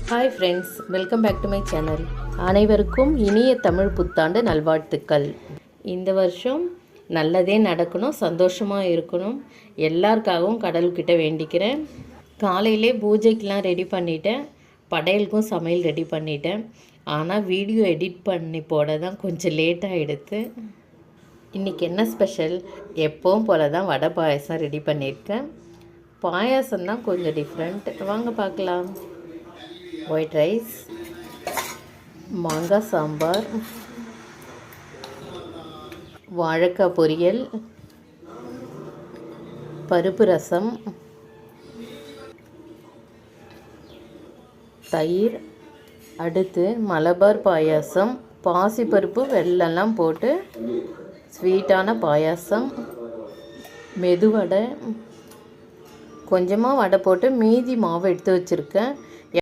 Hi friends, welcome back to my channel. அனைவருக்கும் இனிய தமிழ் புத்தாண்டு நல்வாழ்த்துக்கள். இந்த வருஷம் நல்லதே நடக்கணும், சந்தோஷமாக இருக்கணும், எல்லாருக்காகவும் கடவுள்கிட்ட வேண்டிக்கிறேன். காலையிலே பூஜைக்கெலாம் ரெடி பண்ணிட்டேன், படையலுக்கும் சமையல் ரெடி பண்ணிட்டேன். ஆனால் வீடியோ எடிட் பண்ணி போட தான் கொஞ்சம் லேட்டாக எடுத்து. இன்றைக்கி என்ன ஸ்பெஷல்? எப்பவும் போல தான் வடை பாயசம் ரெடி பண்ணியிருக்கேன். பாயாசம் தான் கொஞ்சம் டிஃப்ரெண்ட், வாங்க பார்க்கலாம். ஒயிட் ரைஸ், மாங்காய் சாம்பார், வாழைக்காய் பொரியல், பருப்பு ரசம், தயிர், அடுத்து மலபார் பாயாசம், பாசிப்பருப்பு வெல்லம்லாம் போட்டு ஸ்வீட்டான பாயாசம், மெதுவடை, கொஞ்சமாக வடை போட்டு மீதி மாவு எடுத்து வச்சுருக்கேன்.